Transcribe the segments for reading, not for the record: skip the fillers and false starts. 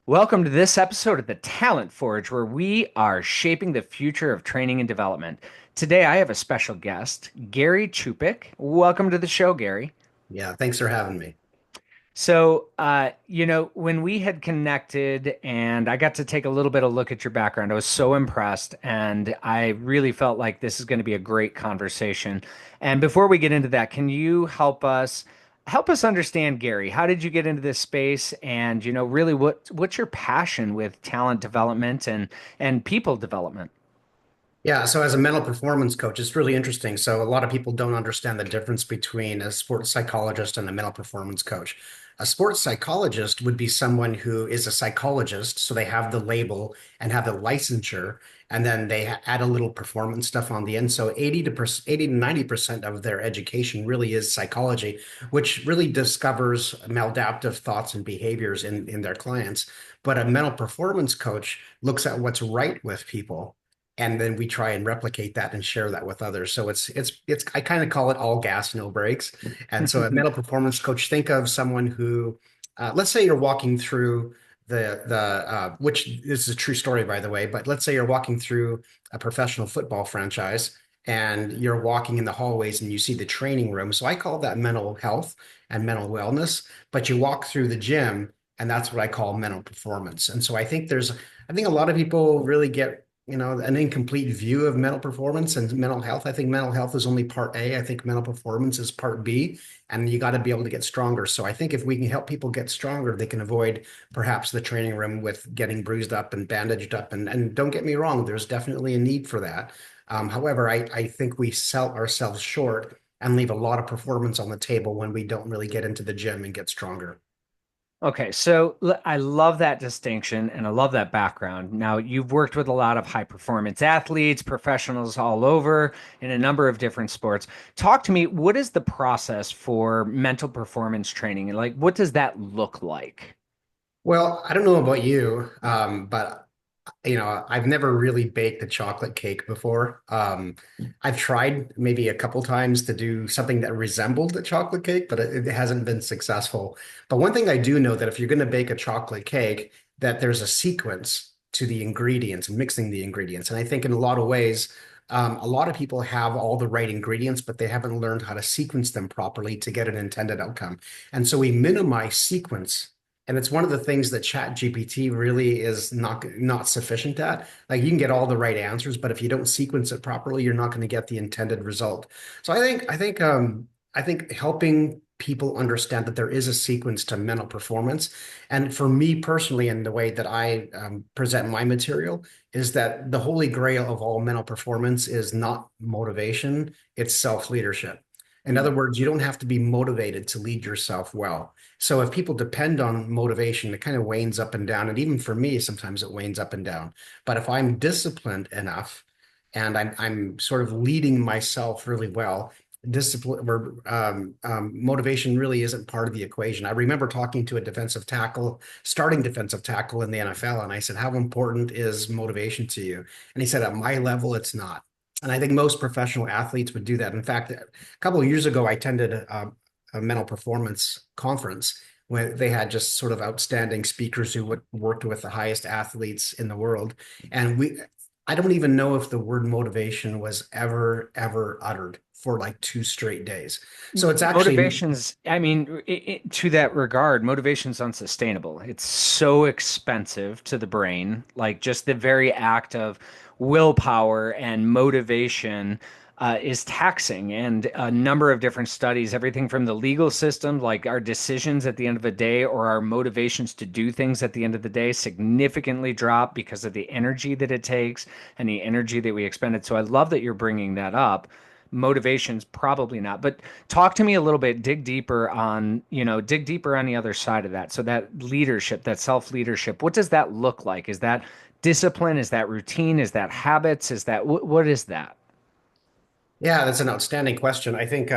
Welcome to this episode of the Talent Forge, where we are shaping the future of training and development. Today, I have a special guest, Gary Chupik. Welcome to the show, Gary. Yeah, thanks for having me. When we had connected and I got to take a little bit of look at your background, I was so impressed and I really felt like this is going to be a great conversation. And before we get into that, can you help us understand, Gary? How did you get into this space? And really what's your passion with talent development and people development? Yeah, so as a mental performance coach, it's really interesting. So a lot of people don't understand the difference between a sports psychologist and a mental performance coach. A sports psychologist would be someone who is a psychologist, so they have the label and have the licensure, and then they add a little performance stuff on the end. So 80 to 90% of their education really is psychology, which really discovers maladaptive thoughts and behaviors in their clients. But a mental performance coach looks at what's right with people, and then we try and replicate that and share that with others. So it's I kind of call it all gas, no brakes. And so a mental performance coach, think of someone who, let's say you're walking through which this is a true story, by the way, but let's say you're walking through a professional football franchise and you're walking in the hallways and you see the training room. So I call that mental health and mental wellness, but you walk through the gym and that's what I call mental performance. And so I think a lot of people really get an incomplete view of mental performance and mental health. I think mental health is only part A. I think mental performance is part B, and you got to be able to get stronger. So I think if we can help people get stronger, they can avoid perhaps the training room with getting bruised up and bandaged up. And don't get me wrong, there's definitely a need for that. However, I think we sell ourselves short and leave a lot of performance on the table when we don't really get into the gym and get stronger. Okay, so I love that distinction and I love that background. Now, you've worked with a lot of high performance athletes, professionals all over in a number of different sports. Talk to me, what is the process for mental performance training? Like, what does that look like? Well, I don't know about you, but I've never really baked a chocolate cake before. I've tried maybe a couple times to do something that resembled a chocolate cake, but it hasn't been successful. But one thing I do know that if you're going to bake a chocolate cake, that there's a sequence to the ingredients and mixing the ingredients. And I think in a lot of ways, a lot of people have all the right ingredients, but they haven't learned how to sequence them properly to get an intended outcome. And so we minimize sequence, and it's one of the things that Chat GPT really is not sufficient at. Like you can get all the right answers, but if you don't sequence it properly, you're not going to get the intended result. So I think helping people understand that there is a sequence to mental performance. And for me personally, and the way that I present my material is that the holy grail of all mental performance is not motivation, it's self-leadership. In other words, you don't have to be motivated to lead yourself well. So if people depend on motivation, it kind of wanes up and down. And even for me, sometimes it wanes up and down. But if I'm disciplined enough and I'm sort of leading myself really well, discipline or motivation really isn't part of the equation. I remember talking to a defensive tackle, starting defensive tackle in the NFL, and I said, "How important is motivation to you?" And he said, "At my level, it's not." And I think most professional athletes would do that. In fact, a couple of years ago, I attended a mental performance conference where they had just sort of outstanding speakers who worked with the highest athletes in the world. And I don't even know if the word motivation was ever uttered for like 2 straight days. So it's actually, Motivation's, I mean, to that regard, motivation's unsustainable. It's so expensive to the brain. Like just the very act of willpower and motivation is taxing. And a number of different studies, everything from the legal system, like our decisions at the end of the day or our motivations to do things at the end of the day, significantly drop because of the energy that it takes and the energy that we expended. So I love that you're bringing that up. Motivations probably not, but talk to me a little bit, dig deeper on the other side of that. So that leadership, that self leadership, what does that look like? Is that discipline? Is that routine? Is that habits? Is that what is that? yeah, that's an outstanding question. I think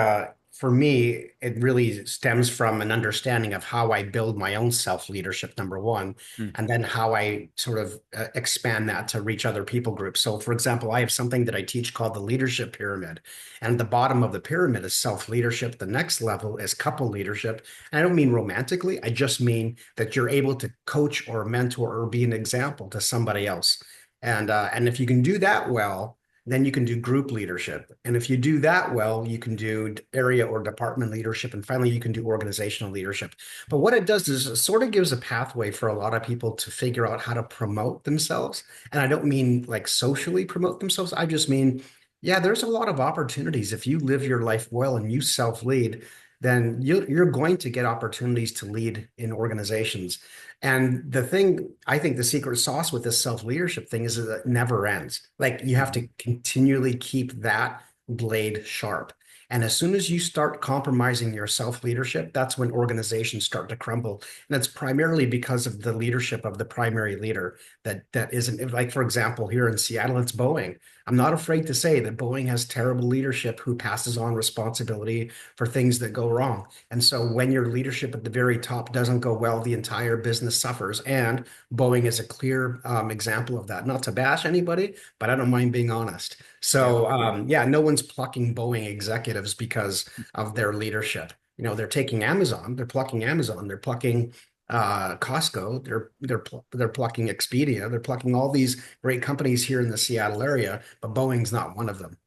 for me, it really stems from an understanding of how I build my own self-leadership, number one, Mm. and then how I sort of expand that to reach other people groups. So, for example, I have something that I teach called the leadership pyramid. And the bottom of the pyramid is self-leadership. The next level is couple leadership. And I don't mean romantically, I just mean that you're able to coach or mentor or be an example to somebody else. And if you can do that well, then you can do group leadership. And if you do that well, you can do area or department leadership. And finally, you can do organizational leadership. But what it does is it sort of gives a pathway for a lot of people to figure out how to promote themselves. And I don't mean like socially promote themselves. I just mean, yeah, there's a lot of opportunities. If you live your life well and you self-lead, then you're going to get opportunities to lead in organizations. And the thing, I think the secret sauce with this self-leadership thing is that it never ends. Like you have to continually keep that blade sharp. And as soon as you start compromising your self-leadership, that's when organizations start to crumble. And that's primarily because of the leadership of the primary leader that isn't, like, for example, here in Seattle, it's Boeing. I'm not afraid to say that Boeing has terrible leadership who passes on responsibility for things that go wrong. And so when your leadership at the very top doesn't go well, the entire business suffers. And Boeing is a clear example of that. Not to bash anybody, but I don't mind being honest. Yep. So yeah, no one's plucking Boeing executives because of their leadership. You know, they're taking Amazon, they're plucking Amazon, they're plucking Costco, they're plucking Expedia, they're plucking all these great companies here in the Seattle area, but Boeing's not one of them.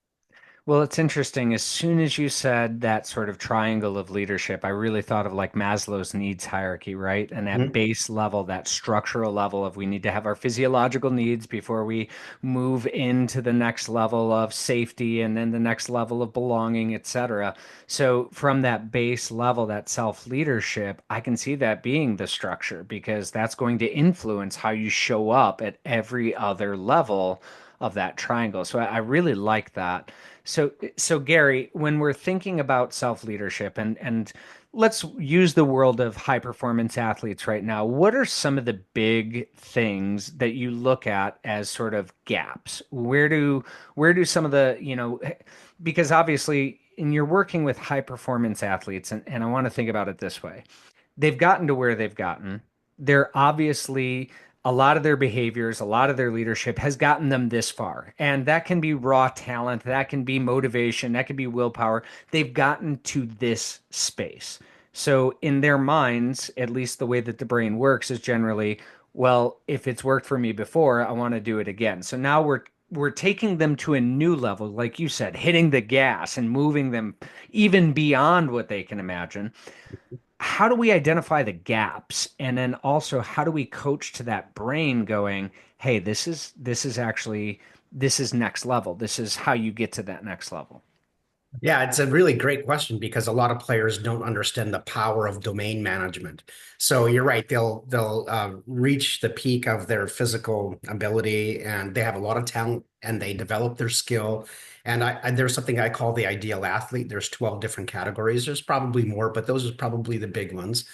Well, it's interesting. As soon as you said that sort of triangle of leadership, I really thought of like Maslow's needs hierarchy, right? And that Mhm. base level, that structural level of we need to have our physiological needs before we move into the next level of safety and then the next level of belonging, etc. So from that base level, that self-leadership, I can see that being the structure because that's going to influence how you show up at every other level of that triangle. So I really like that. So Gary, when we're thinking about self-leadership and let's use the world of high performance athletes right now, what are some of the big things that you look at as sort of gaps? Where do some of the, because obviously and you're working with high performance athletes and I want to think about it this way they've gotten to where they've gotten. They're obviously a lot of their behaviors, a lot of their leadership has gotten them this far. And that can be raw talent, that can be motivation, that can be willpower. They've gotten to this space. So, in their minds, at least the way that the brain works is generally, well, if it's worked for me before, I want to do it again. So now we're taking them to a new level, like you said, hitting the gas and moving them even beyond what they can imagine. How do we identify the gaps, and then also how do we coach to that brain going, hey, this is actually this is next level, this is how you get to that next level. Yeah, it's a really great question because a lot of players don't understand the power of domain management. So you're right; they'll reach the peak of their physical ability, and they have a lot of talent, and they develop their skill. And there's something I call the ideal athlete. There's 12 different categories. There's probably more, but those are probably the big ones.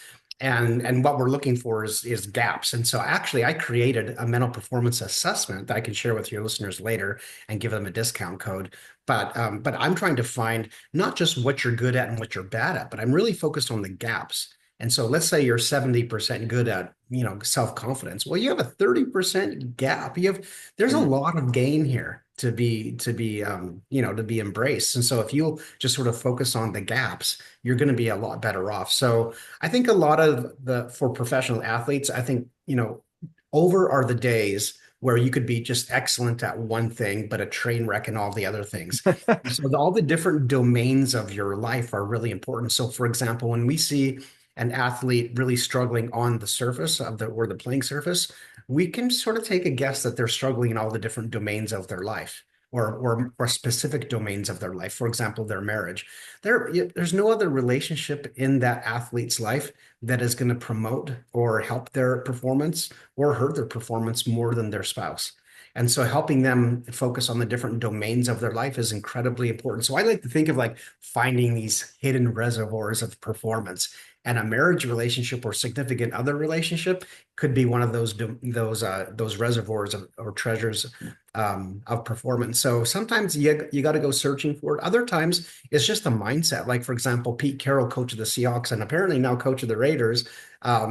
And what we're looking for is gaps. And so actually, I created a mental performance assessment that I can share with your listeners later and give them a discount code. But I'm trying to find not just what you're good at and what you're bad at, but I'm really focused on the gaps. And so let's say you're 70% good at, self-confidence. Well, you have a 30% gap. There's a Mm. lot of gain here to be embraced. And so if you'll just sort of focus on the gaps, you're going to be a lot better off. So I think a lot of for professional athletes, I think, over are the days where you could be just excellent at one thing, but a train wreck in all the other things. So all the different domains of your life are really important. So for example, when we see an athlete really struggling on the surface of the playing surface, we can sort of take a guess that they're struggling in all the different domains of their life. Or specific domains of their life. For example, their marriage. There's no other relationship in that athlete's life that is going to promote or help their performance or hurt their performance more than their spouse. And so helping them focus on the different domains of their life is incredibly important. So I like to think of like finding these hidden reservoirs of performance. And a marriage relationship or significant other relationship could be one of those reservoirs or treasures of performance. So sometimes you got to go searching for it. Other times it's just a mindset. Like for example, Pete Carroll, coach of the Seahawks and apparently now coach of the Raiders,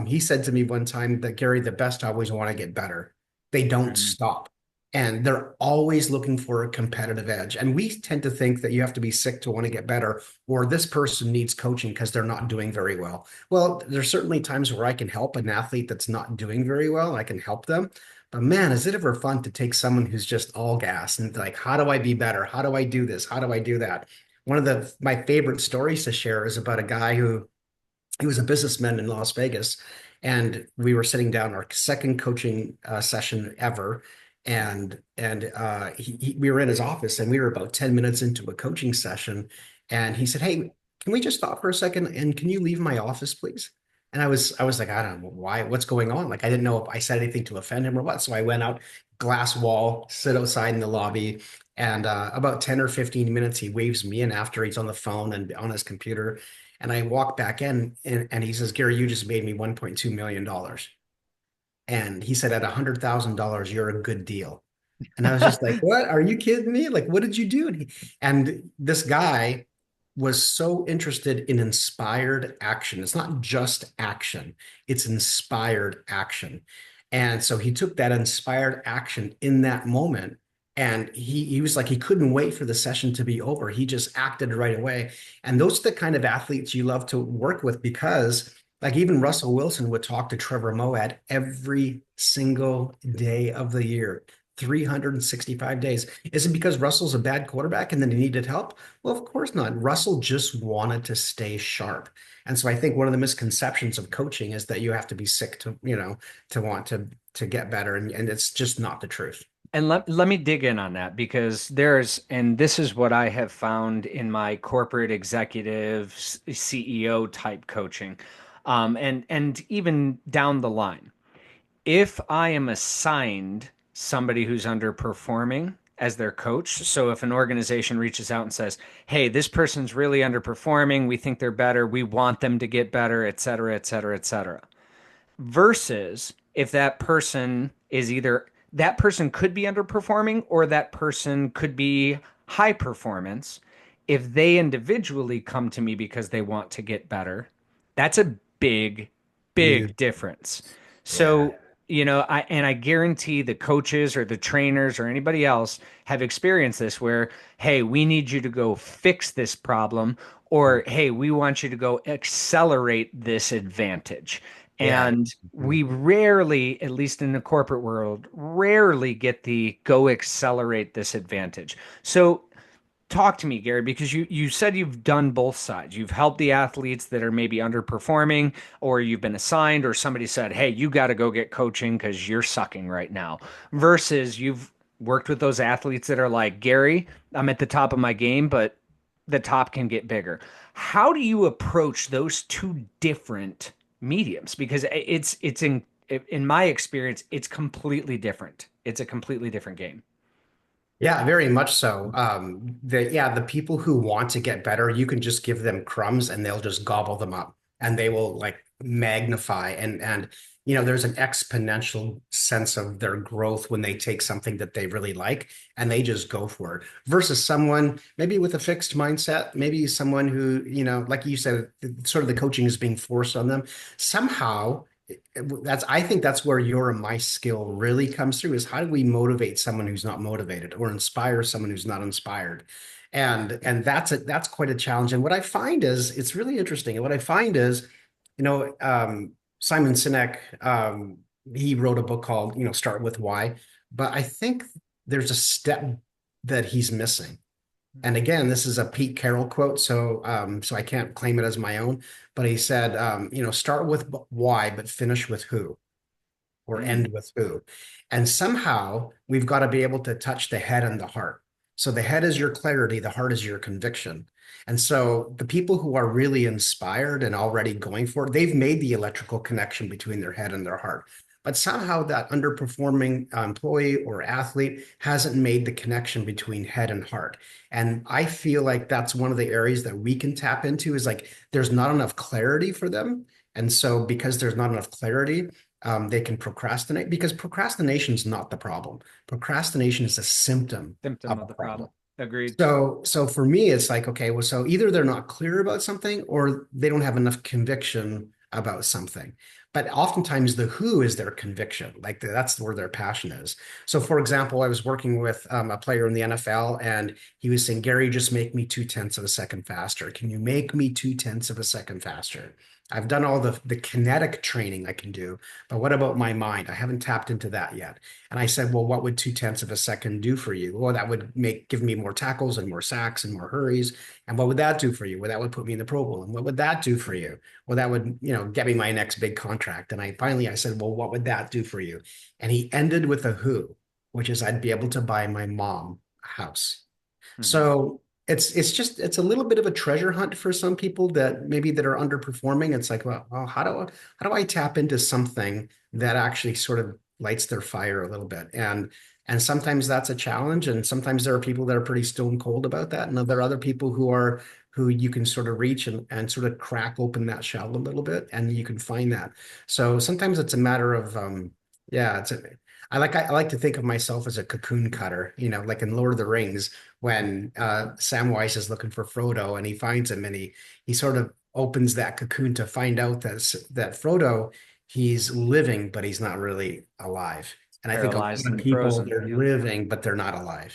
he said to me one time that Gary, the best always want to get better. They don't Mhm. stop. And they're always looking for a competitive edge. And we tend to think that you have to be sick to want to get better, or this person needs coaching because they're not doing very well. Well, there's certainly times where I can help an athlete that's not doing very well. I can help them. But man, is it ever fun to take someone who's just all gas and like, how do I be better? How do I do this? How do I do that? One of my favorite stories to share is about a guy who he was a businessman in Las Vegas, and we were sitting down our second coaching session ever, and we were in his office, and we were about 10 minutes into a coaching session, and he said, "Hey, can we just stop for a second? And can you leave my office, please?" And I was like, I don't know why, what's going on? Like I didn't know if I said anything to offend him or what. So I went out, glass wall, sit outside in the lobby. And about 10 or 15 minutes, he waves me in after he's on the phone and on his computer. And I walk back in and he says, Gary, you just made me $1.2 million. And he said, at $100,000, you're a good deal. And I was just like, what? Are you kidding me? Like, what did you do? And this guy was so interested in inspired action. It's not just action, it's inspired action. And so he took that inspired action in that moment. And he was like, he couldn't wait for the session to be over. He just acted right away. And those are the kind of athletes you love to work with because like even Russell Wilson would talk to Trevor Moawad every single day of the year. 365 days. Is it because Russell's a bad quarterback and then he needed help? Well, of course not. Russell just wanted to stay sharp. And so I think one of the misconceptions of coaching is that you have to be sick to want to get better. And it's just not the truth. And let me dig in on that because and this is what I have found in my corporate executive CEO type coaching, and even down the line. If I am assigned somebody who's underperforming as their coach, so if an organization reaches out and says, "Hey, this person's really underperforming, we think they're better, we want them to get better, et cetera, et cetera, et cetera," versus if that person is either that person could be underperforming or that person could be high performance. If they individually come to me because they want to get better, that's a big, You, big difference. yeah, So, I guarantee the coaches or the trainers or anybody else have experienced this where, hey, we need you to go fix this problem, or hey, we want you to go accelerate this advantage. yeah. And Mhm. we rarely, at least in the corporate world, rarely get the go accelerate this advantage. So talk to me, Gary, because you said you've done both sides. You've helped the athletes that are maybe underperforming, or you've been assigned, or somebody said, "Hey, you got to go get coaching because you're sucking right now." Versus you've worked with those athletes that are like, "Gary, I'm at the top of my game, but the top can get bigger." How do you approach those two different mediums? Because it's in my experience, it's completely different. It's a completely different game. Yeah, very much so. The people who want to get better, you can just give them crumbs and they'll just gobble them up and they will like magnify and there's an exponential sense of their growth when they take something that they really like and they just go for it versus someone maybe with a fixed mindset, maybe someone who like you said, sort of the coaching is being forced on them somehow. I think that's where your and my skill really comes through is how do we motivate someone who's not motivated or inspire someone who's not inspired. And that's quite a challenge. And what I find is it's really interesting. And what I find is, you know, Simon Sinek, he wrote a book called Start With Why. But I think there's a step that he's missing. And again, this is a Pete Carroll quote, so I can't claim it as my own. But he said, start with why, but finish with who, or Mm. end with who. And somehow we've got to be able to touch the head and the heart. So the head is your clarity, the heart is your conviction. And so the people who are really inspired and already going for it, they've made the electrical connection between their head and their heart. but somehow that underperforming employee or athlete hasn't made the connection between head and heart. And I feel like that's one of the areas that we can tap into is like there's not enough clarity for them. And so because there's not enough clarity, they can procrastinate because procrastination is not the problem. Procrastination is a symptom Symptom of of a the problem. problem. Agreed. So for me, it's like, okay, well, so either they're not clear about something or they don't have enough conviction about something. But oftentimes the who is their conviction. Like that's where their passion is. So for example, I was working with a player in the NFL and he was saying, Gary, just make me 2/10 of a second faster. Can you make me 2/10 of a second faster? I've done all the kinetic training I can do, but what about my mind? I haven't tapped into that yet. And I said, well, what would 2/10 of a second do for you? Well, that would give me more tackles and more sacks and more hurries. And what would that do for you? Well, that would put me in the Pro Bowl. And what would that do for you? Well, that would, get me my next big contract. And I said, well, what would that do for you? And he ended with a who, which is I'd be able to buy my mom a house. Hmm. So it's a little bit of a treasure hunt for some people that maybe that are underperforming. It's like, well, how do I tap into something that actually sort of lights their fire a little bit? And sometimes that's a challenge, and sometimes there are people that are pretty stone cold about that, and there are other people who you can sort of reach and sort of crack open that shell a little bit, and you can find that. So sometimes it's a matter of yeah, I like to think of myself as a cocoon cutter, like in Lord of the Rings when Samwise is looking for Frodo and he finds him and he sort of opens that cocoon to find out that Frodo he's living but he's not really alive. And I think a lot Paralyzed of and people frozen. they're Yeah. living but they're not alive.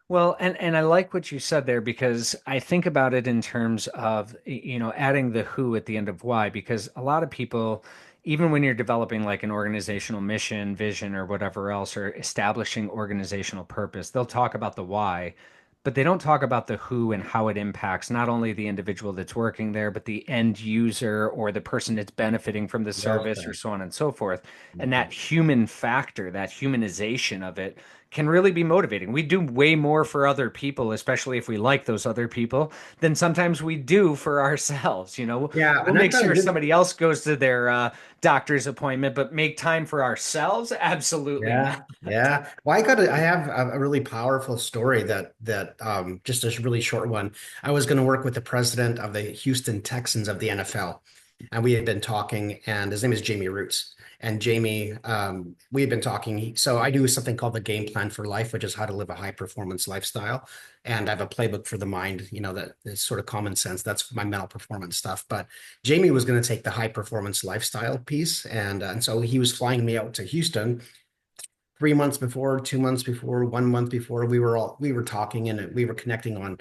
Well, and I like what you said there because I think about it in terms of, adding the who at the end of why, because a lot of people, even when you're developing like an organizational mission, vision, or whatever else, or establishing organizational purpose, they'll talk about the why, but they don't talk about the who and how it impacts not only the individual that's working there, but the end user or the person that's benefiting from the Well service or said. so on and so forth. And Mhm. that human factor, that humanization of it can really be motivating. We do way more for other people, especially if we like those other people, than sometimes we do for ourselves. Yeah, We'll and I've make got a sure good somebody else goes to their doctor's appointment, but make time for ourselves? Absolutely not. Yeah, yeah. Well, I have a really powerful story that just a really short one. I was going to work with the president of the Houston Texans of the NFL, and we had been talking, and his name is Jamie Roots. And Jamie, we had been talking. So I do something called the Game Plan for Life, which is how to live a high performance lifestyle. And I have a playbook for the mind, that is sort of common sense. That's my mental performance stuff. But Jamie was going to take the high performance lifestyle piece, and so he was flying me out to Houston 3 months before, 2 months before, 1 month before, we were talking and we were connecting on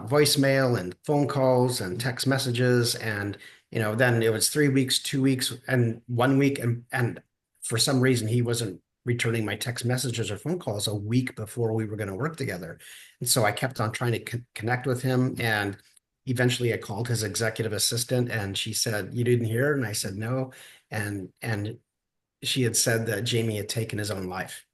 voicemail and phone calls and text messages. And, then it was 3 weeks, 2 weeks, and 1 week. And for some reason, he wasn't returning my text messages or phone calls a week before we were going to work together. And so I kept on trying to connect with him. And eventually I called his executive assistant and she said, "You didn't hear?" And I said, "No." And she had said that Jamie had taken his own life.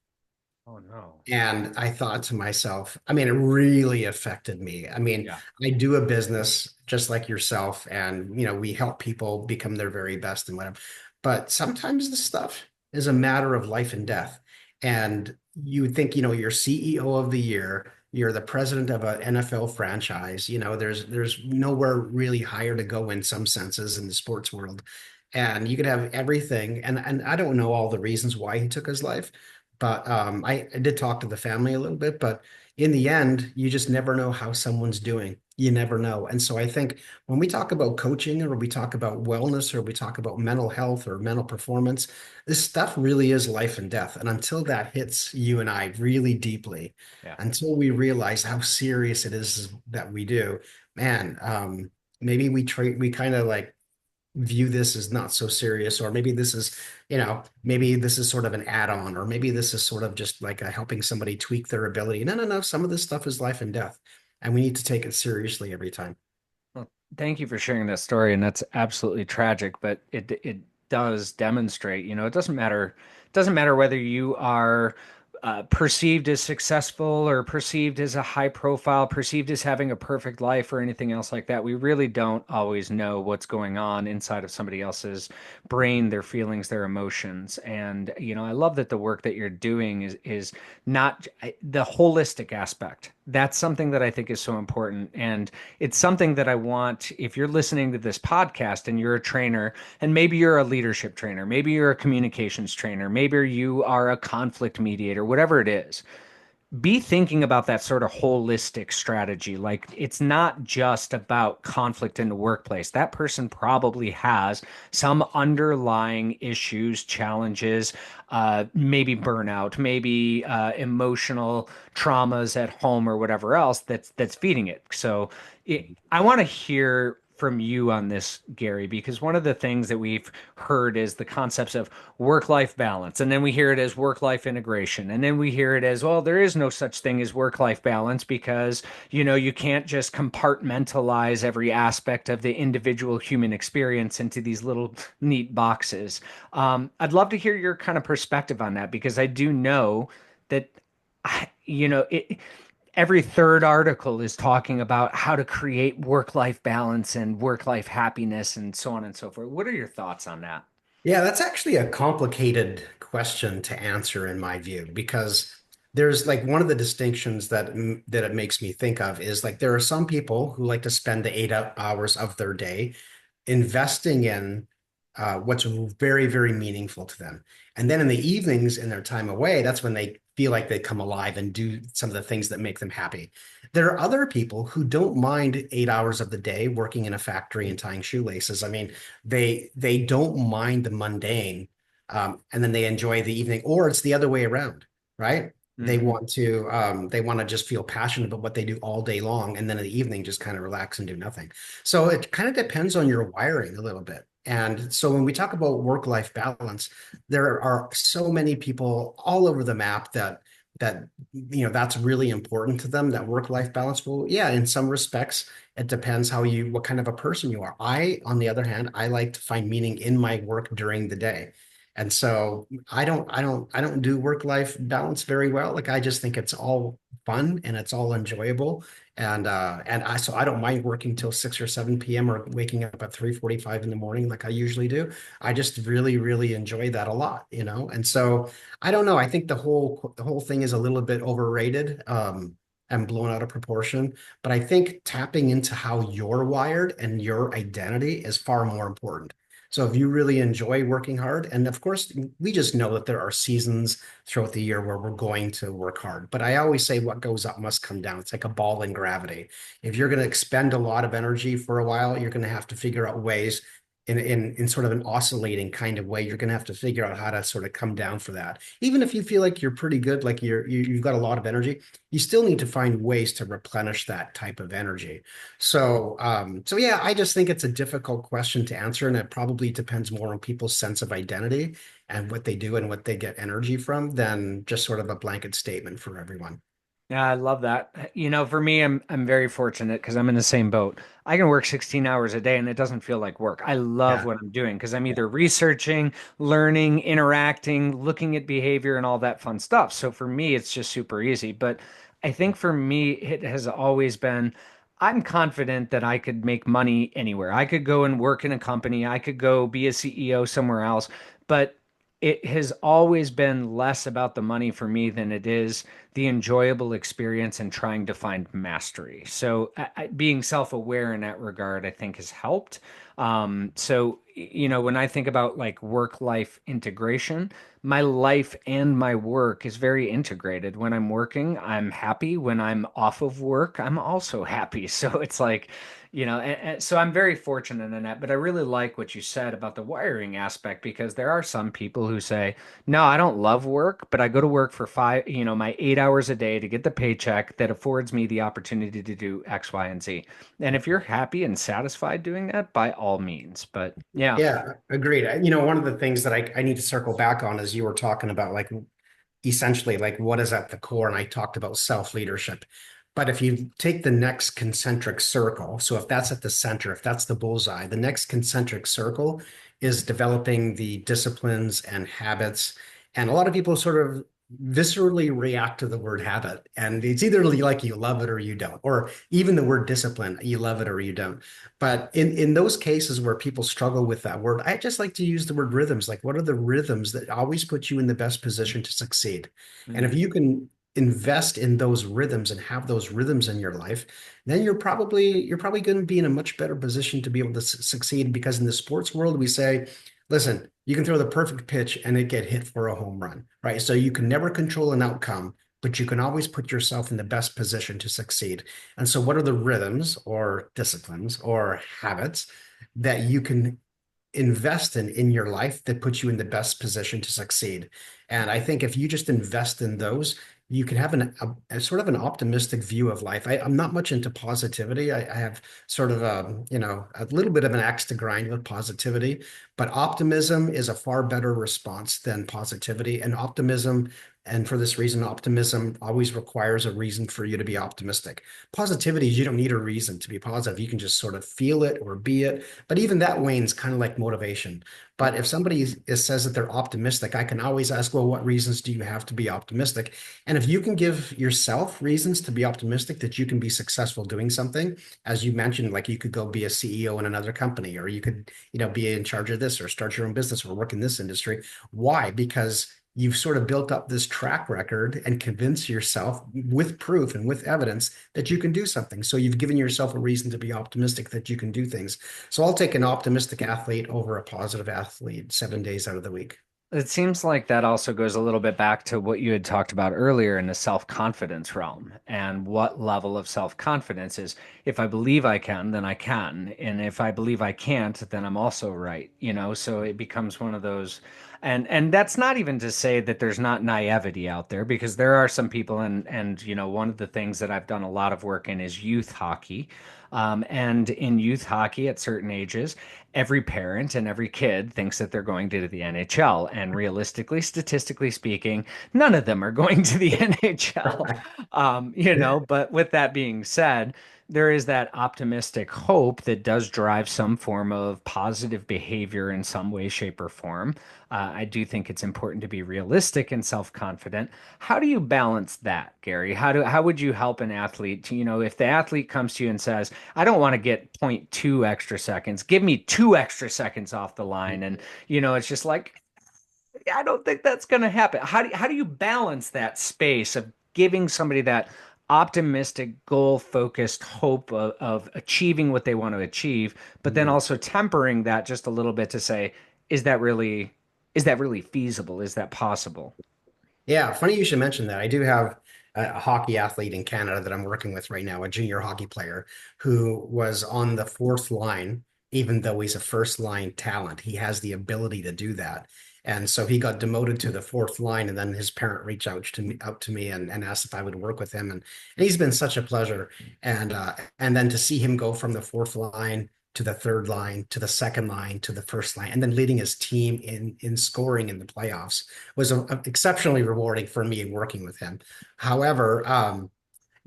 Oh no. And I thought to myself, I mean, it really affected me. I mean, Yeah. I do a business just like yourself, and we help people become their very best and whatever. But sometimes this stuff is a matter of life and death. And you would think, you're CEO of the year, you're the president of an NFL franchise, there's nowhere really higher to go in some senses in the sports world. And you could have everything. And I don't know all the reasons why he took his life. But I did talk to the family a little bit, but in the end, you just never know how someone's doing. You never know. And so I think when we talk about coaching or we talk about wellness or we talk about mental health or mental performance, this stuff really is life and death. And until that hits you and I really deeply, Yeah. until we realize how serious it is that we do, man, maybe we kind of like view this as not so serious, or maybe this is sort of an add-on, or maybe this is sort of just like a helping somebody tweak their ability. No, no, no. Some of this stuff is life and death, and we need to take it seriously every time. Well, thank you for sharing that story, and that's absolutely tragic, but it does demonstrate, it doesn't matter whether you are perceived as successful or perceived as a high profile, perceived as having a perfect life or anything else like that. We really don't always know what's going on inside of somebody else's brain, their feelings, their emotions. And, I love that the work that you're doing is not the holistic aspect. That's something that I think is so important. And it's something that I want, if you're listening to this podcast and you're a trainer, and maybe you're a leadership trainer, maybe you're a communications trainer, maybe you are a conflict mediator, whatever it is, be thinking about that sort of holistic strategy. Like it's not just about conflict in the workplace. That person probably has some underlying issues, challenges, maybe burnout, maybe emotional traumas at home or whatever else that's feeding it. So I want to hear from you on this, Gary, because one of the things that we've heard is the concepts of work-life balance, and then we hear it as work-life integration, and then we hear it as, well, there is no such thing as work-life balance because, you can't just compartmentalize every aspect of the individual human experience into these little neat boxes. I'd love to hear your kind of perspective on that because I do know that, every third article is talking about how to create work-life balance and work-life happiness and so on and so forth. What are your thoughts on that? Yeah, that's actually a complicated question to answer in my view, because there's like one of the distinctions that it makes me think of is like there are some people who like to spend the 8 hours of their day investing in what's very, very meaningful to them. And then in the evenings, in their time away, that's when they feel like they come alive and do some of the things that make them happy. There are other people who don't mind 8 hours of the day working in a factory and tying shoelaces. I mean, they don't mind the mundane, and then they enjoy the evening, or it's the other way around, right? Hmm. They want to just feel passionate about what they do all day long, and then in the evening just kind of relax and do nothing. So it kind of depends on your wiring a little bit. And so when we talk about work-life balance, there are so many people all over the map that that's really important to them, that work-life balance. Well, yeah, in some respects, it depends what kind of a person you are. On the other hand, I like to find meaning in my work during the day. And so I don't do work-life balance very well. Like I just think it's all fun and it's all enjoyable. So I don't mind working till 6 or 7 p.m. or waking up at 3:45 in the morning like I usually do. I just really, really enjoy that a lot. And so I don't know. I think the whole thing is a little bit overrated, and blown out of proportion. But I think tapping into how you're wired and your identity is far more important. So if you really enjoy working hard, and of course, we just know that there are seasons throughout the year where we're going to work hard. But I always say what goes up must come down. It's like a ball in gravity. If you're going to expend a lot of energy for a while, you're going to have to figure out ways in sort of an oscillating kind of way. You're going to have to figure out how to sort of come down for that. Even if you feel like you're pretty good, like you've got a lot of energy, you still need to find ways to replenish that type of energy. So yeah, I just think it's a difficult question to answer, and it probably depends more on people's sense of identity and what they do and what they get energy from than just sort of a blanket statement for everyone. Yeah, I love that. For me, I'm very fortunate because I'm in the same boat. I can work 16 hours a day and it doesn't feel like work. I love Yeah. what I'm doing because I'm either researching, learning, interacting, looking at behavior and all that fun stuff. So for me, it's just super easy. But I think for me, it has always been, I'm confident that I could make money anywhere. I could go and work in a company. I could go be a CEO somewhere else, but it has always been less about the money for me than it is the enjoyable experience and trying to find mastery. So being self-aware in that regard, I think has helped. So when I think about like work-life integration, my life and my work is very integrated. When I'm working, I'm happy. When I'm off of work, I'm also happy. So it's like, and so I'm very fortunate in that. But I really like what you said about the wiring aspect because there are some people who say, no, I don't love work, but I go to work for my 8 hours a day to get the paycheck that affords me the opportunity to do X, Y, and Z. And if you're happy and satisfied doing that, by all means. But yeah. Yeah, agreed. One of the things that I need to circle back on is you were talking about like essentially like what is at the core, and I talked about self-leadership. But if you take the next concentric circle, so if that's at the center, if that's the bullseye, the next concentric circle is developing the disciplines and habits. And a lot of people sort of viscerally react to the word habit. And it's either like you love it or you don't, or even the word discipline, you love it or you don't. But in those cases where people struggle with that word, I just like to use the word rhythms. Like, what are the rhythms that always put you in the best position to succeed? And if Mm. you can invest in those rhythms and have those rhythms in your life, then you're probably going to be in a much better position to be able to succeed. Because in the sports world, we say, listen, you can throw the perfect pitch and it get hit for a home run, right? So you can never control an outcome, but you can always put yourself in the best position to succeed. And so, what are the rhythms or disciplines or habits that you can invest in your life that puts you in the best position to succeed? And I think if you just invest in those, you can have a sort of an optimistic view of life. I'm not much into positivity. I have sort of a little bit of an axe to grind with positivity, but optimism is a far better response than positivity. And for this reason, optimism always requires a reason for you to be optimistic. Positivity is you don't need a reason to be positive. You can just sort of feel it or be it. But even that wanes kind of like motivation. But if somebody says that they're optimistic, I can always ask, well, what reasons do you have to be optimistic? And if you can give yourself reasons to be optimistic that you can be successful doing something, as you mentioned, like you could go be a CEO in another company, or you could, be in charge of this or start your own business or work in this industry. Why? Because you've sort of built up this track record and convinced yourself with proof and with evidence that you can do something. So you've given yourself a reason to be optimistic that you can do things. So I'll take an optimistic athlete over a positive athlete 7 days out of the week. It seems like that also goes a little bit back to what you had talked about earlier in the self-confidence realm. And what level of self-confidence is, if I believe I can, then I can. And if I believe I can't, then I'm also right, So it becomes one of those. And that's not even to say that there's not naivety out there, because there are some people, and one of the things that I've done a lot of work in is youth hockey. And in youth hockey at certain ages, every parent and every kid thinks that they're going to the NHL. And realistically, statistically speaking, none of them are going to the NHL. But with that being said, there is that optimistic hope that does drive some form of positive behavior in some way, shape, or form. I do think it's important to be realistic and self-confident. How do you balance that, Gary? How would you help an athlete to, if the athlete comes to you and says, I don't want to get zero point 0.2 extra seconds, give me 2 extra seconds off the line. And, it's just like, I don't think that's going to happen. How do you balance that space of giving somebody that optimistic, goal-focused hope of achieving what they want to achieve, but then also tempering that just a little bit to say, is that really, is that really feasible? Is that possible? Yeah, funny you should mention that. I do have a hockey athlete in Canada that I'm working with right now, a junior hockey player who was on the fourth line, even though he's a first line talent. He has the ability to do that. And so he got demoted to the fourth line, and then his parent reached out to me and asked if I would work with him. And he's been such a pleasure. And then to see him go from the fourth line to the third line, to the second line, to the first line, and then leading his team in scoring in the playoffs was exceptionally rewarding for me working with him. However,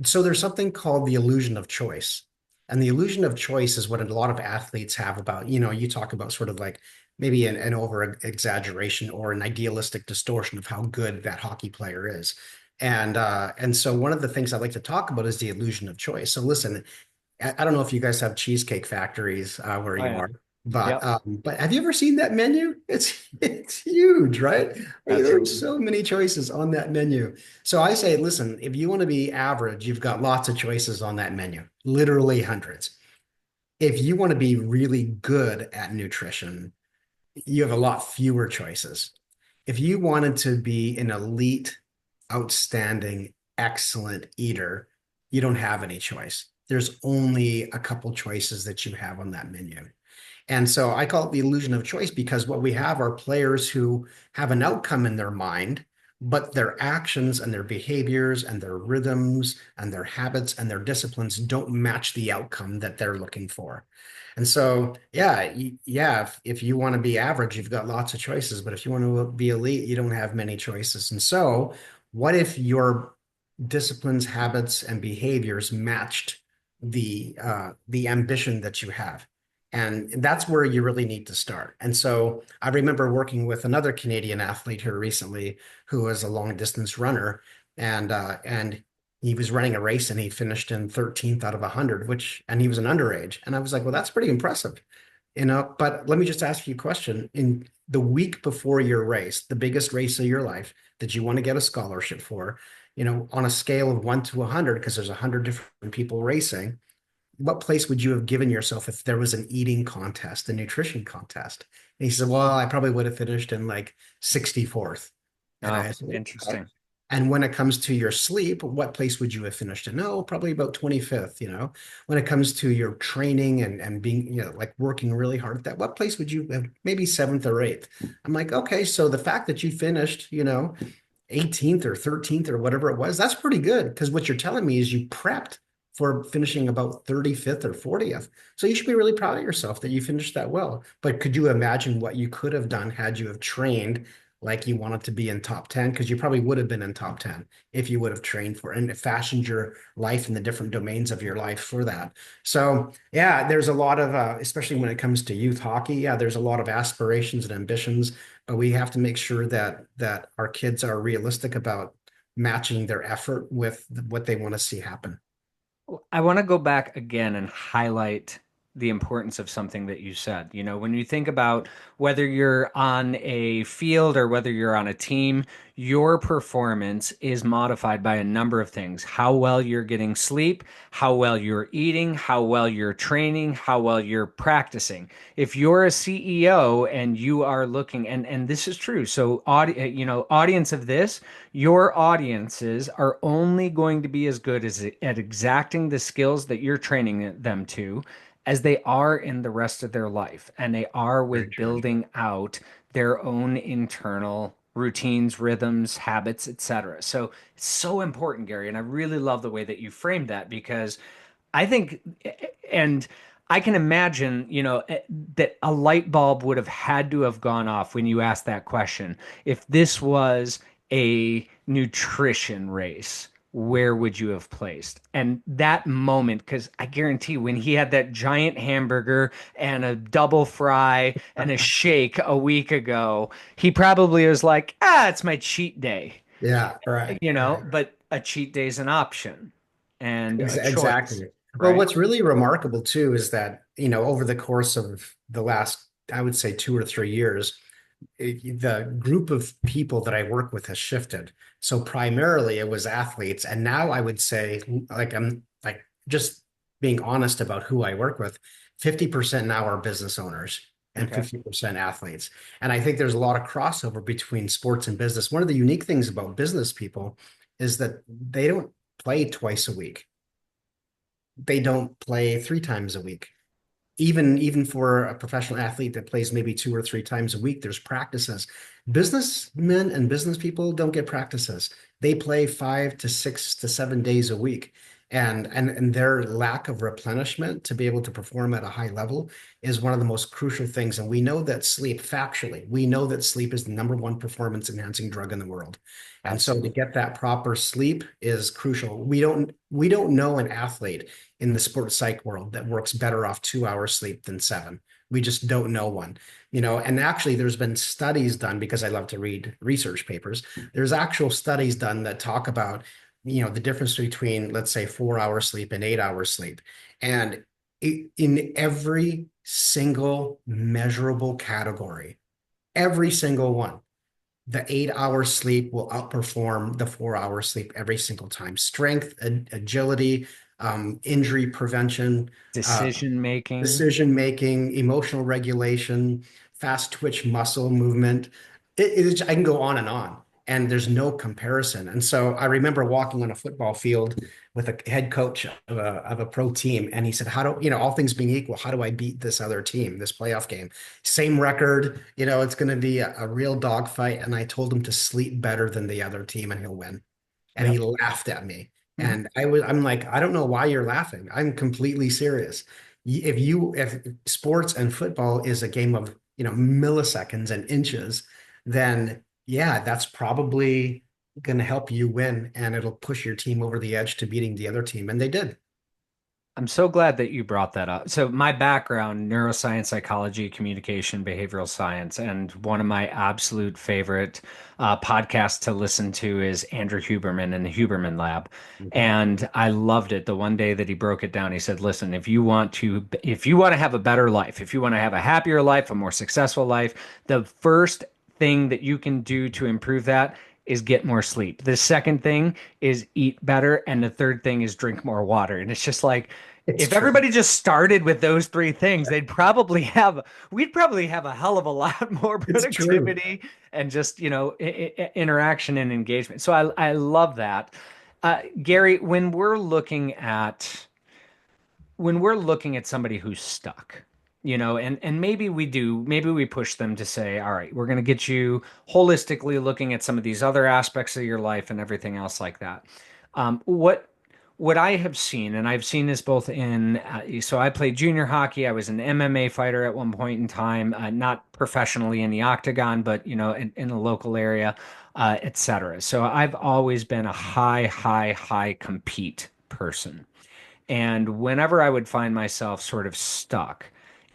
so there's something called the illusion of choice. And the illusion of choice is what a lot of athletes have about, you talk about sort of like maybe an over exaggeration or an idealistic distortion of how good that hockey player is. And so one of the things I like to talk about is the illusion of choice. So listen, I don't know if you guys have cheesecake factories where Oh you yeah. are, but Yep. have you ever seen that menu? It's huge, right? There's Absolutely. so many choices on that menu. So I say, listen, if you want to be average, you've got lots of choices on that menu, literally hundreds. If you want to be really good at nutrition, you have a lot fewer choices. If you wanted to be an elite, outstanding, excellent eater, you don't have any choice. There's only a couple choices that you have on that menu. And so I call it the illusion of choice because what we have are players who have an outcome in their mind, but their actions and their behaviors and their rhythms and their habits and their disciplines don't match the outcome that they're looking for. And so, yeah, yeah, if you want to be average, you've got lots of choices, but if you want to be elite, you don't have many choices. And so, what if your disciplines, habits, and behaviors matched the ambition that you have? And that's where you really need to start. And so I remember working with another Canadian athlete here recently who was a long distance runner, and he was running a race and he finished in 13th out of 100, and he was an underage. And I was like, well, that's pretty impressive, you know. But let me just ask you a question. In the week before your race, the biggest race of your life that you want to get a scholarship for, you know, on a scale of 1 to 100, because there's 100 different people racing, what place would you have given yourself if there was an eating contest, a nutrition contest? And he said, well, I probably would have finished in like 64th. And Oh, I said, okay. interesting. And when it comes to your sleep, what place would you have finished in? No, probably about 25th, you know. When it comes to your training and being, you know, like working really hard at that, what place would you have? Maybe seventh or eighth. I'm like, okay, so the fact that you finished, you know, 18th or 13th or whatever it was, that's pretty good. Because what you're telling me is you prepped for finishing about 35th or 40th. So you should be really proud of yourself that you finished that well. But could you imagine what you could have done had you have trained like you wanted to be in top 10? Because you probably would have been in top 10 if you would have trained for and fashioned your life in the different domains of your life for that. So yeah, there's a lot of, especially when it comes to youth hockey, yeah, there's a lot of aspirations and ambitions, but we have to make sure that our kids are realistic about matching their effort with what they want to see happen. I want to go back again and highlight the importance of something that you said. You know, when you think about whether you're on a field or whether you're on a team, your performance is modified by a number of things. How well you're getting sleep, how well you're eating, how well you're training, how well you're practicing. If you're a CEO and you are looking, and this is true. So, audience of this, your audiences are only going to be as good as at exacting the skills that you're training them to as they are in the rest of their life, and they are Very with true. building out their own internal routines, rhythms, habits, etc. So it's so important, Gary, and I really love the way that you framed that because I think, and I can imagine, that a light bulb would have had to have gone off when you asked that question. If this was a nutrition race, where would you have placed? And that moment, because I guarantee when he had that giant hamburger and a double fry and a shake a week ago, he probably was like, it's my cheat day, Yeah, right, right. but a cheat day is an option and a choice, Exactly. Well, right? what's really remarkable too is that, you know, over the course of the last, I would say 2 or 3 years, the group of people that I work with has shifted. So primarily it was athletes, and now I would say, like, I'm like just being honest about who I work with, 50% now are business owners and Okay. 50% athletes. And I think there's a lot of crossover between sports and business. One of the unique things about business people is that they don't play twice a week. They don't play 3 times a week. Even for a professional athlete that plays maybe 2 or 3 times a week, there's practices. Businessmen and business people don't get practices. They play 5 to 6 to 7 days a week. And their lack of replenishment to be able to perform at a high level is one of the most crucial things. And we know that sleep, factually, we know that sleep is the number one performance enhancing drug in the world. And so to Absolutely. get that proper sleep is crucial. We don't know an athlete in the sports psych world that works better off 2 hours sleep than seven. We just don't know one, you know. And actually, there's been studies done because I love to read research papers. There's actual studies done that talk about, you know, the difference between, let's say, 4 hours sleep and 8 hours sleep. And in every single measurable category, every single one, the 8 hour sleep will outperform the 4 hour sleep every single time. Strength, agility, injury prevention, uh, Decision making. decision making, emotional regulation, fast twitch muscle movement. I can go on and on, and there's no comparison. And so I remember walking on a football field with a head coach of a pro team, and he said, "How do you know, all things being equal, how do I beat this other team, this playoff game? Same record, you know, it's going to be a real dogfight." And I told him to sleep better than the other team, and he'll win. And he Yep. laughed at me. Mhm. I'm like, I don't know why you're laughing. I'm completely serious. If sports and football is a game of, you know, milliseconds and inches, then yeah, that's probably going to help you win, and it'll push your team over the edge to beating the other team. And they did. I'm so glad that you brought that up. So my background, neuroscience, psychology, communication, behavioral science, and one of my absolute favorite podcasts to listen to is Andrew Huberman and the Huberman Lab. Mhm. And I loved it. The one day that he broke it down, he said, "Listen, if you want to have a better life, if you want to have a happier life, a more successful life, the first thing that you can do to improve that is get more sleep. The second thing is eat better, and the third thing is drink more water." And it's just like, It's if true. everybody just started with those three things, we'd probably have a hell of a lot more It's true. productivity and just, interaction and engagement. So I love that. Gary, when we're looking at somebody who's stuck, and maybe we push them to say, all right, we're going to get you holistically looking at some of these other aspects of your life and everything else like that. What I have seen, and I've seen this both so I played junior hockey. I was an MMA fighter at one point in time, not professionally in the octagon, but in the local area, etc. So I've always been a high, high, high compete person. And whenever I would find myself sort of stuck,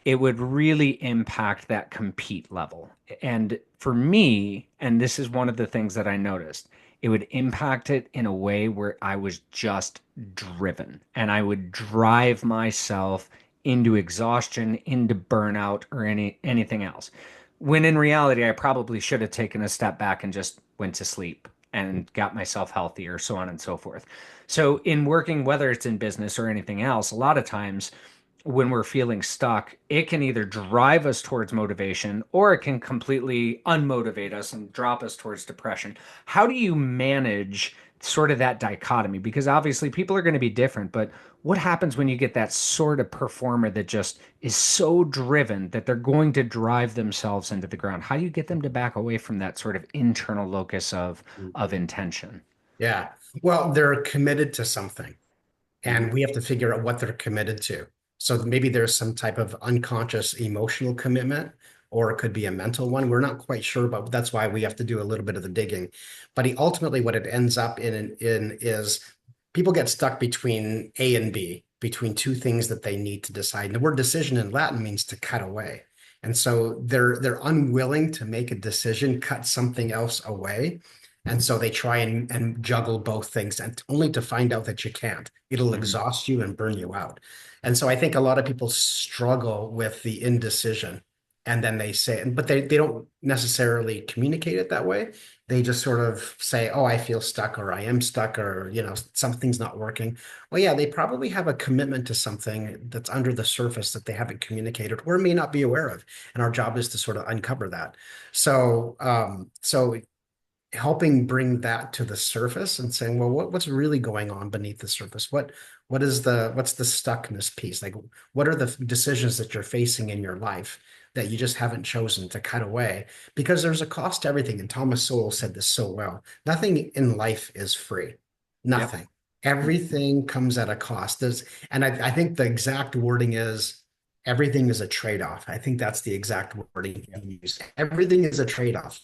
it would really impact that compete level. And for me, and this is one of the things that I noticed, it would impact it in a way where I was just driven and I would drive myself into exhaustion, into burnout, or anything else. When in reality, I probably should have taken a step back and just went to sleep and got myself healthier, so on and so forth. So, in working, whether it's in business or anything else, a lot of times when we're feeling stuck, it can either drive us towards motivation or it can completely unmotivate us and drop us towards depression. How do you manage sort of that dichotomy? Because obviously people are going to be different, but what happens when you get that sort of performer that just is so driven that they're going to drive themselves into the ground? How do you get them to back away from that sort of internal locus of Mhm. intention? Yeah. Well, they're committed to something, Mhm. and we have to figure out what they're committed to. So maybe there's some type of unconscious emotional commitment, or it could be a mental one. We're not quite sure, but that's why we have to do a little bit of the digging. But ultimately, what it ends up in is people get stuck between A and B, between two things that they need to decide. And the word decision in Latin means to cut away. And so they're unwilling to make a decision, cut something else away. And so they try and juggle both things, and only to find out that you can't. It'll Mhm. exhaust you and burn you out. And so I think a lot of people struggle with the indecision. And then they say, but they don't necessarily communicate it that way. They just sort of say, oh, I feel stuck, or I am stuck, or, something's not working. Well, yeah, they probably have a commitment to something that's under the surface that they haven't communicated or may not be aware of. And our job is to sort of uncover that. So helping bring that to the surface and saying, well, what's really going on beneath the surface? What's the stuckness piece? Like, what are the decisions that you're facing in your life that you just haven't chosen to cut away? Because there's a cost to everything. And Thomas Sowell said this so well. Nothing in life is free. Yep. Nothing. Everything comes at a cost. And I think the exact wording is everything is a trade-off. I think that's the exact wording he used. Everything is a trade-off.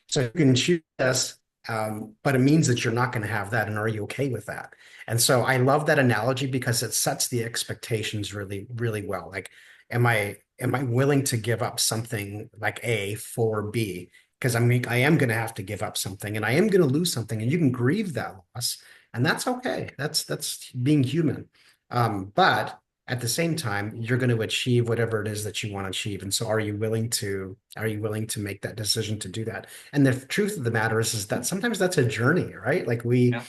So you can choose this, but it means that you're not going to have that. And are you okay with that? And so I love that analogy because it sets the expectations really, really well. Like, am I willing to give up something like A for B? Because I am going to have to give up something, and I am going to lose something, and you can grieve that loss, and that's okay. That's being human. But at the same time, you're going to achieve whatever it is that you want to achieve. And so are you willing to make that decision to do that? And the truth of the matter is that sometimes that's a journey, right? Like Yeah.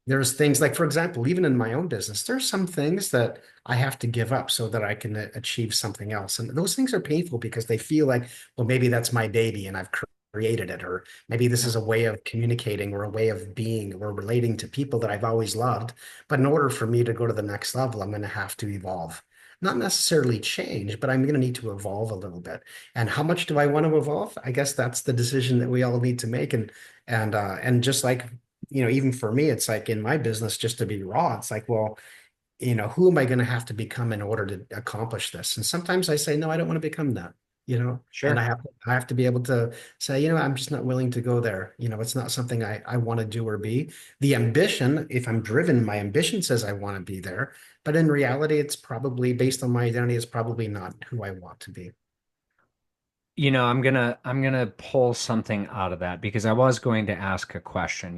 there's things like, for example, even in my own business, there's some things that I have to give up so that I can achieve something else. And those things are painful because they feel like, well, maybe that's my baby and I've created it, or maybe this Yeah. is a way of communicating or a way of being or relating to people that I've always loved. But in order for me to go to the next level, I'm going to have to evolve. Not necessarily change, but I'm going to need to evolve a little bit. And how much do I want to evolve? I guess that's the decision that we all need to make. And just like, even for me, it's like in my business, just to be raw, it's like, well, who am I going to have to become in order to accomplish this? And sometimes I say, no, I don't want to become that. and Sure. I have to be able to say, I'm just not willing to go there. It's not something I want to do or be. The ambition, if I'm driven, my ambition says I want to be there, but in reality, it's probably based on my identity, it's probably not who I want to be. I'm gonna pull something out of that because I was going to ask a question.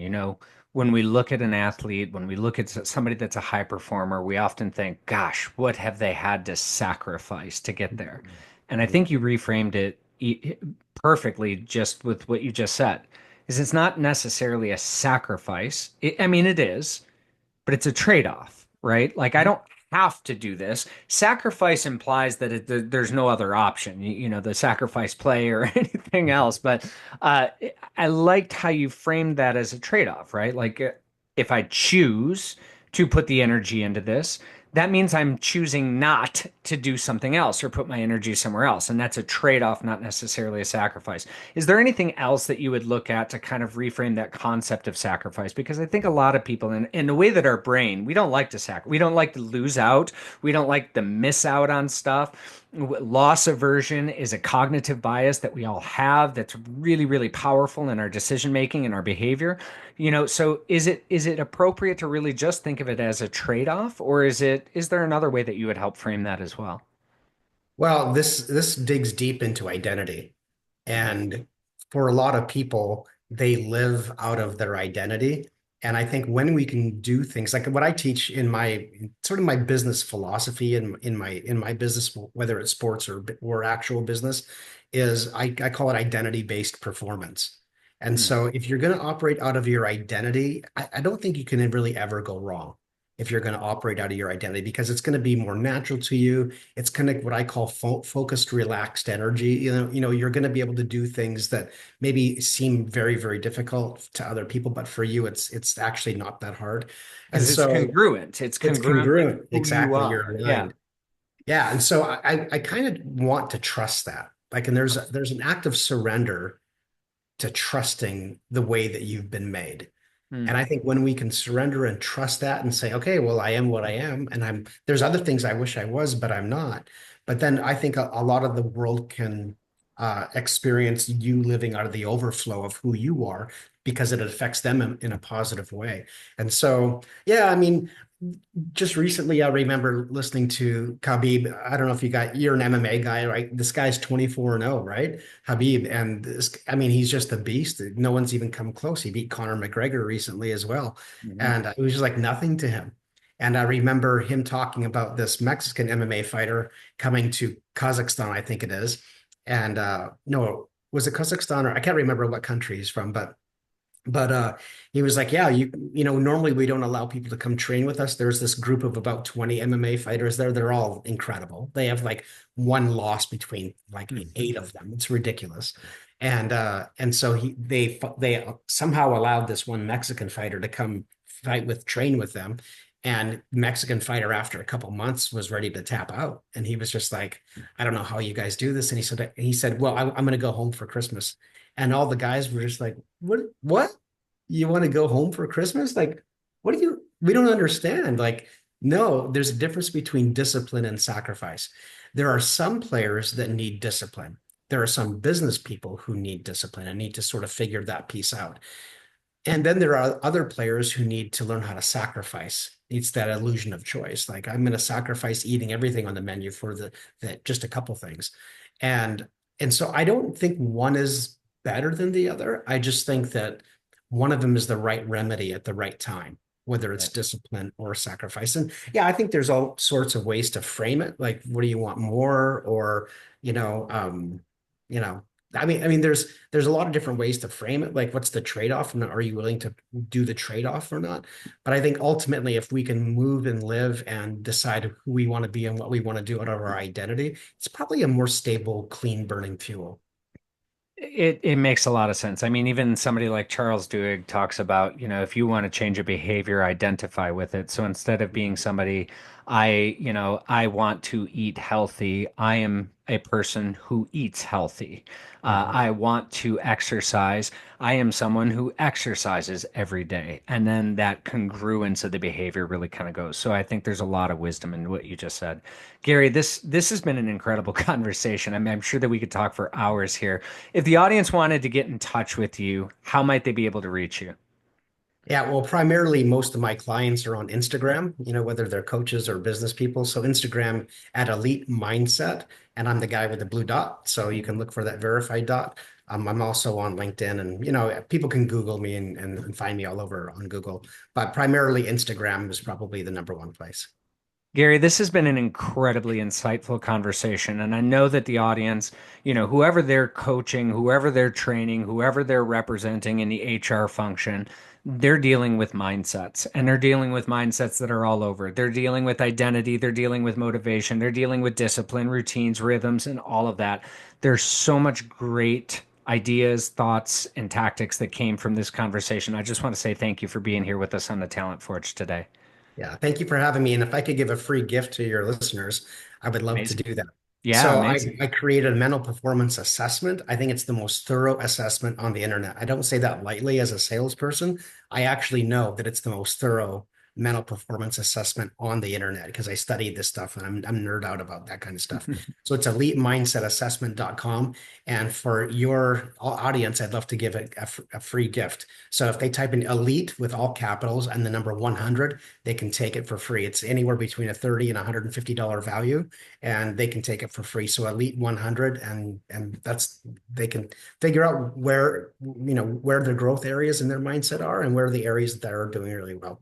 When we look at an athlete, when we look at somebody that's a high performer, we often think, gosh, what have they had to sacrifice to get there? And I Mhm. think you reframed it perfectly just with what you just said. Is it's not necessarily a sacrifice. I mean, it is, but it's a trade-off, right? Like I don't have to do this. Sacrifice implies that there's no other option, the sacrifice play or anything else. But uh, I liked how you framed that as a trade-off, right? Like if I choose to put the energy into this, that means I'm choosing not to do something else or put my energy somewhere else. And that's a trade-off, not necessarily a sacrifice. Is there anything else that you would look at to kind of reframe that concept of sacrifice? Because I think a lot of people, in the way that our brain, we don't like to we don't like to lose out. We don't like to miss out on stuff. Loss aversion is a cognitive bias that we all have that's really, really powerful in our decision making and our behavior. So is it appropriate to really just think of it as a trade-off, or is there another way that you would help frame that as well? Well, this digs deep into identity. And for a lot of people, they live out of their identity. And I think when we can do things like what I teach in my sort of my business philosophy in my business, whether it's sports or actual business, is I call it identity-based performance. And Hmm. so if you're going to operate out of your identity, I don't think you can really ever go wrong if you're going to operate out of your identity because it's going to be more natural to you. It's kind of what I call focused, relaxed energy. You're going to be able to do things that maybe seem very, very difficult to other people, but for you, it's actually not that hard. And Because it's so congruent. It's it's congruent with congruent. who you Exactly. You're are. Yeah. aligned. Yeah. And so I kind of want to trust that. Like, and there's an act of surrender to trusting the way that you've been made. Hmm. And I think when we can surrender and trust that and say, okay, well, I am what I am, and there's other things I wish I was, but I'm not. But then I think a lot of the world can experience you living out of the overflow of who you are because it affects them in a positive way. And so, yeah, I mean, just recently, I remember listening to Khabib. I don't know if you're an MMA guy, right? This guy's 24-0, right? Khabib. And I mean, he's just a beast. No one's even come close. He beat Conor McGregor recently as well. Mhm. And it was just like nothing to him. And I remember him talking about this Mexican MMA fighter coming to Kazakhstan, I think it is. And no, was it Kazakhstan or I can't remember what country he's from, but he was like, yeah, normally we don't allow people to come train with us. There's this group of about 20 MMA fighters there. They're all incredible. They have like one loss between like Mhm. eight of them. It's ridiculous. And so they somehow allowed this one Mexican fighter to come train with them. And Mexican fighter after a couple months was ready to tap out. And he was just like, I don't know how you guys do this. And he said, well, I'm going to go home for Christmas. And all the guys were just like, what? You want to go home for Christmas? Like, we don't understand. Like, no, there's a difference between discipline and sacrifice. There are some players that need discipline. There are some business people who need discipline and need to sort of figure that piece out. And then there are other players who need to learn how to sacrifice. It's that illusion of choice. Like I'm going to sacrifice eating everything on the menu for the just a couple things. And and so I don't think one is better than the other. I just think that one of them is the right remedy at the right time, whether it's Right. discipline or sacrifice. And yeah, I think there's all sorts of ways to frame it. Like, what do you want more? Or, you know, um, you know, I mean, there's a lot of different ways to frame it. Like, what's the trade-off? And are you willing to do the trade-off or not? But I think ultimately, if we can move and live and decide who we want to be and what we want to do out of our identity, it's probably a more stable, clean burning fuel. It makes a lot of sense. I mean, even somebody like Charles Duhigg talks about, if you want to change a behavior, identify with it. So instead of being somebody I want to eat healthy. I am a person who eats healthy. Mhm. I want to exercise. I am someone who exercises every day. And then that congruence of the behavior really kind of goes. So I think there's a lot of wisdom in what you just said. Gary, this has been an incredible conversation. I mean, I'm sure that we could talk for hours here. If the audience wanted to get in touch with you, how might they be able to reach you? Yeah, well, primarily most of my clients are on Instagram, whether they're coaches or business people. So Instagram at Elite Mindset, and I'm the guy with the blue dot. So you can look for that verified dot. I'm also on LinkedIn, and people can Google me and find me all over on Google. But primarily Instagram is probably the number one place. Gary, this has been an incredibly insightful conversation. And I know that the audience, whoever they're coaching, whoever they're training, whoever they're representing in the HR function, they're dealing with mindsets and they're dealing with mindsets that are all over. They're dealing with identity, they're dealing with motivation, they're dealing with discipline, routines, rhythms, and all of that. There's so much great ideas, thoughts, and tactics that came from this conversation. I just want to say thank you for being here with us on the Talent Forge today. Yeah, thank you for having me. And if I could give a free gift to your listeners, I would love to Amazing. do that. Yeah, So amazing. I created a mental performance assessment. I think it's the most thorough assessment on the internet. I don't say that lightly as a salesperson. I actually know that it's the most thorough mental performance assessment on the internet because I studied this stuff and I'm nerd out about that kind of stuff. So it's elitemindset.assessment.com. And for your audience, I'd love to give a free gift. So if they type in elite with all capitals and the number 100, they can take it for free. It's anywhere between a $30 and $150 value, and they can take it for free. So Elite 100, and that's they can figure out where the growth areas in their mindset are and where the areas that are doing really well.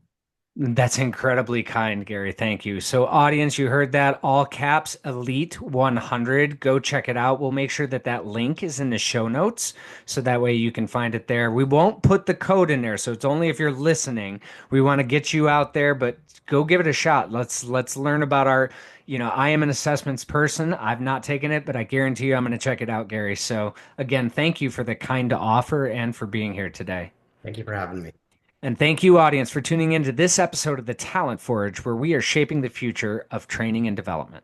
That's incredibly kind, Gary. Thank you. So, audience, you heard that all caps Elite 100. Go check it out. We'll make sure that that link is in the show notes so that way you can find it there. We won't put the code in there, so it's only if you're listening. We want to get you out there, but go give it a shot. Let's learn about I am an assessments person. I've not taken it, but I guarantee you I'm going to check it out, Gary. So, again, thank you for the kind offer and for being here today. Thank you for having me. And thank you, audience, for tuning in to this episode of The Talent Forge, where we are shaping the future of training and development.